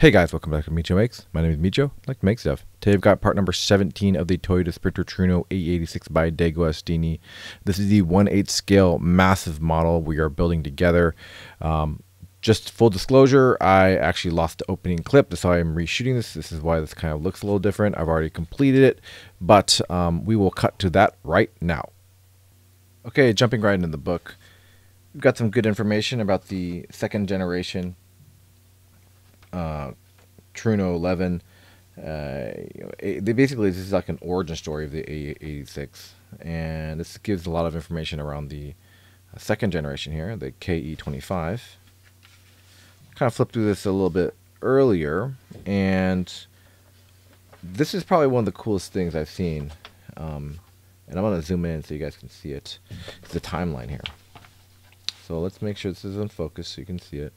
Hey guys, welcome back to Micho Makes. My name is Micho. I like to make stuff. Today I've got part number 17 of the Toyota Sprinter Trueno AE86 by DeAgostini. This is the 1/8 scale massive model we are building together. Just full disclosure, I actually lost the opening clip. That's why I'm reshooting this. This is why this kind of looks a little different. I've already completed it, but we will cut to that right now. Okay, jumping right into the book. We've got some good information about the second generation Trueno Levin. This is like an origin story of the AE86, and this gives a lot of information around the second generation here, the KE25. Kind of flipped through this a little bit earlier, and this is probably one of the coolest things I've seen. And I'm going to zoom in so you guys can see it. It's the timeline here. So let's make sure this is in focus so you can see it.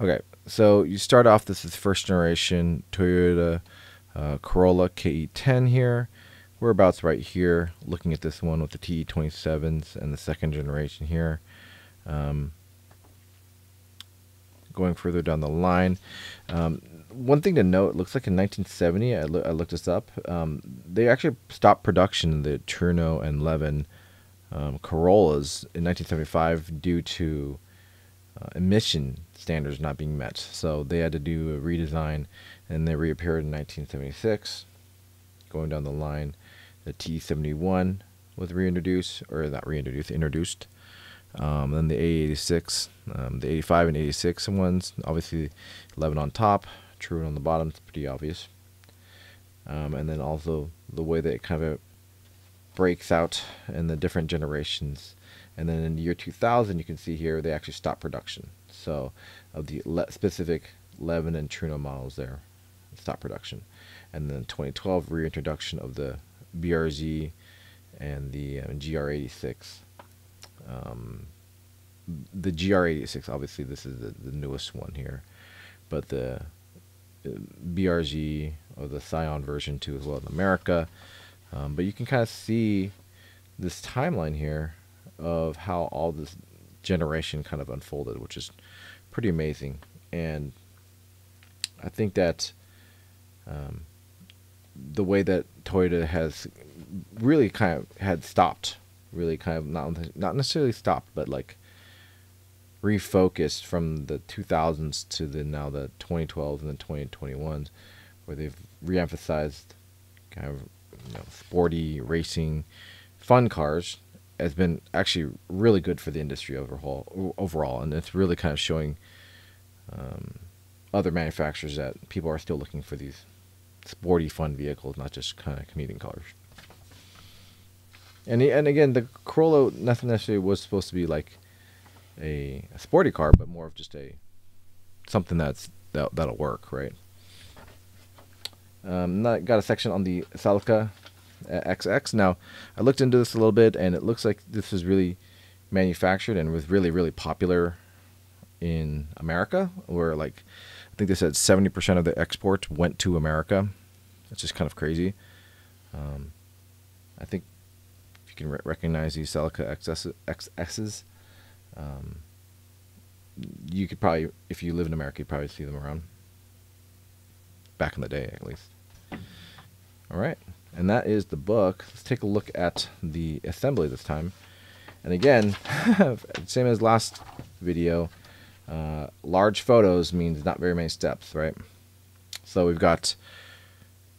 Okay, so you start off, this is first generation Toyota Corolla KE10 here. We're about right here, looking at this one with the TE27s and the second generation here. Going further down the line, one thing to note, it looks like in 1970, I looked this up, they actually stopped production of the Trueno and Levin Corollas in 1975 due to emission standards not being met. So they had to do a redesign, and they reappeared in 1976. Going down the line, the T71 was reintroduced, or not reintroduced, introduced. Then the AE86, the 85 and 86 ones, obviously 11 on top, Trueno on the bottom, it's pretty obvious. And then also the way that it kind of breaks out in the different generations. And then in the year 2000, you can see here they actually stopped production. So of the specific Levin and Trueno models there, stopped production. And then 2012, reintroduction of the BRZ and the GR86. The GR86, obviously this is the newest one here, but the BRZ, or the Scion version 2 as well in America. But you can kind of see this timeline here of how all this generation kind of unfolded, which is pretty amazing. And I think that the way that Toyota has really kind of had stopped, really kind of not necessarily stopped, but like refocused from the 2000s to now the 2012s and the 2021s, where they've reemphasized kind of sporty racing fun cars, has been actually really good for the industry overall, and it's really kind of showing other manufacturers that people are still looking for these sporty fun vehicles, not just kind of commuting cars. And again, the Corolla nothing necessarily was supposed to be like a sporty car, but more of just something that'll work, right? Got a section on the Celica XX. Now, I looked into this a little bit, and it looks like this was really manufactured and was really, really popular in America, where I think they said 70% of the exports went to America. It's just kind of crazy. I think if you can recognize these Celica XSs, you could probably, if you live in America, you'd probably see them around. Back in the day, at least. All right. And that is the book. Let's take a look at the assembly this time. And again, same as last video, large photos means not very many steps, right? So we've got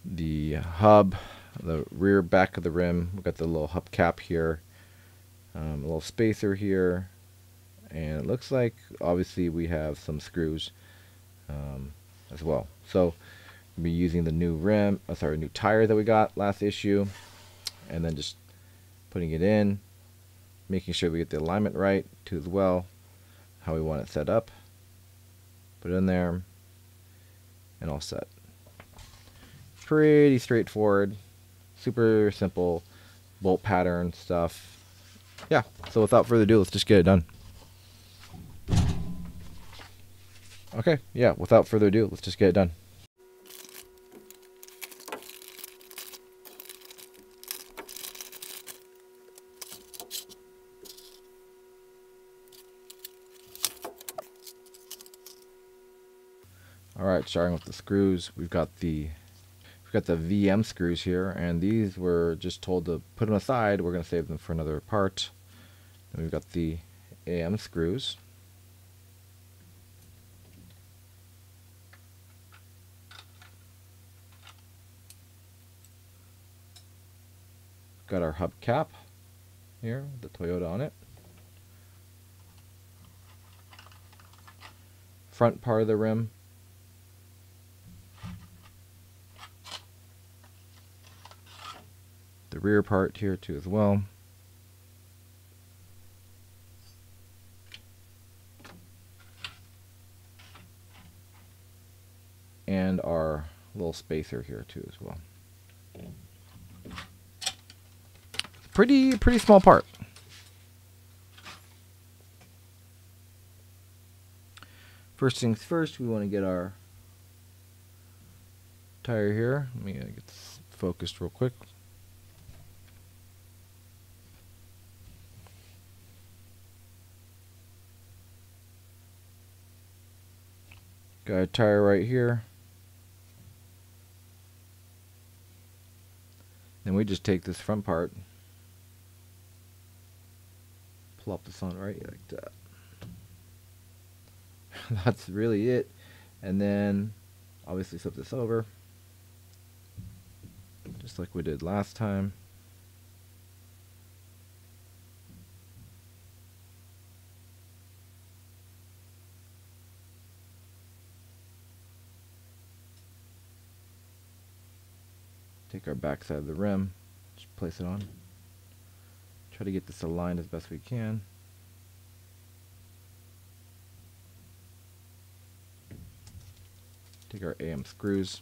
the hub, the rear back of the rim. We've got the little hubcap here, a little spacer here, and it looks like obviously we have some screws as well. So we'll be using the new new tire that we got last issue, and then just putting it in, making sure we get the alignment right too as well, how we want it set up. Put it in there, and all set. Pretty straightforward, super simple bolt pattern stuff. Yeah, so without further ado, let's just get it done. Okay, yeah, without further ado, let's just get it done. All right, starting with the screws, we've got the VM screws here, and these were just told to put them aside. We're going to save them for another part. Then we've got the AM screws. Got our hubcap here, the Toyota on it. Front part of the rim. The rear part here too as well. And our little spacer here too as well. Pretty small part. First things first, we want to get our tire here. Let me get this focused real quick. Got a tire right here. Then we just take this front part, plop this on right like that. That's really it. And then obviously flip this over, just like we did last time. Take our back side of the rim, just place it on. Try to get this aligned as best we can. Take our AM screws.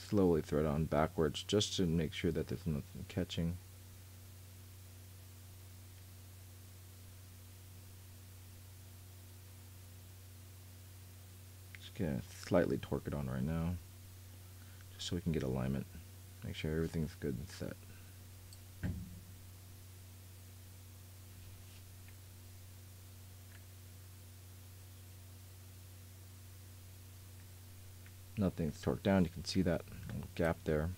Slowly thread on backwards just to make sure that there's nothing catching. Just gonna slightly torque it on right now, just so we can get alignment. Make sure everything's good and set. Nothing's torqued down. You can see that little gap there.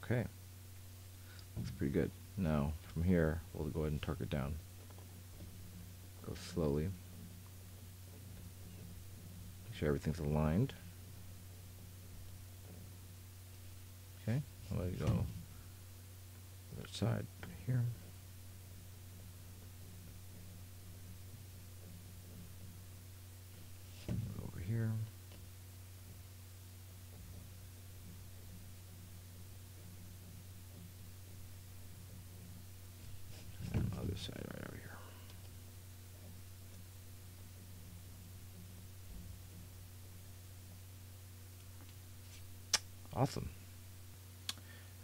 Okay, looks pretty good. Now from here we'll go ahead and torque it down. Go slowly. Make sure everything's aligned. Okay, I'll let it go. Other side here. Over here. Other side right over here. Awesome.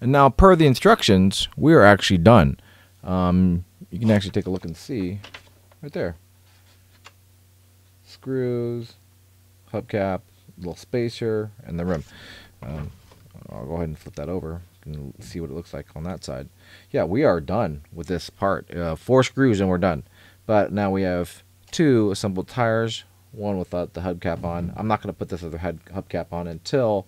And now, per the instructions, we are actually done. You can actually take a look and see right there. Screws, hubcap, little spacer, and the rim. I'll go ahead and flip that over and see what it looks like on that side. Yeah, we are done with this part. 4 screws and we're done. But now we have 2 assembled tires, one without the hubcap on. I'm not going to put this other hubcap on until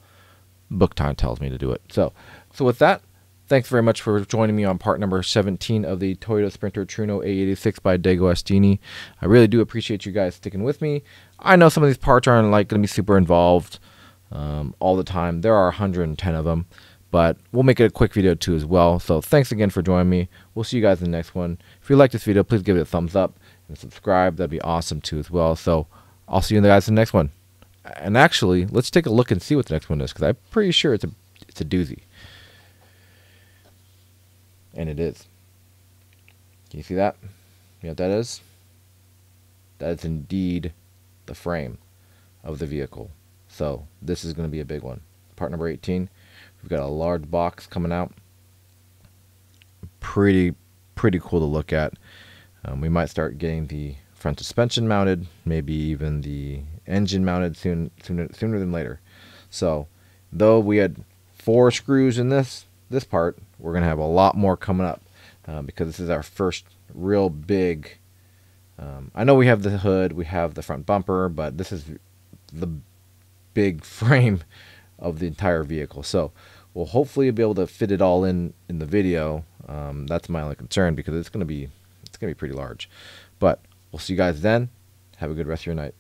book time tells me to do it. So with that, thanks very much for joining me on part number 17 of the Toyota Sprinter Trueno AE86 by DeAgostini. I really do appreciate you guys sticking with me. I know some of these parts aren't like going to be super involved. all the time. There are 110 of them, but we'll make it a quick video too as well. So thanks again for joining me. We'll see you guys in the next one. If you like this video, please give it a thumbs up and subscribe. That'd be awesome too as well. So I'll see you guys in the next one. And actually, let's take a look and see what the next one is, because I'm pretty sure it's a doozy. And it is. Can you see that? You know what that is? That is indeed the frame of the vehicle. So this is going to be a big one. Part number 18. We've got a large box coming out. Pretty cool to look at. We might start getting the front suspension mounted, maybe even the engine mounted sooner than later. So though we had 4 screws in this part, we're going to have a lot more coming up, because this is our first real big, I know we have the hood, we have the front bumper, but this is the big frame of the entire vehicle. So we'll hopefully be able to fit it all in the video. That's my only concern, because it's going to be pretty large. But we'll see you guys then. Have a good rest of your night.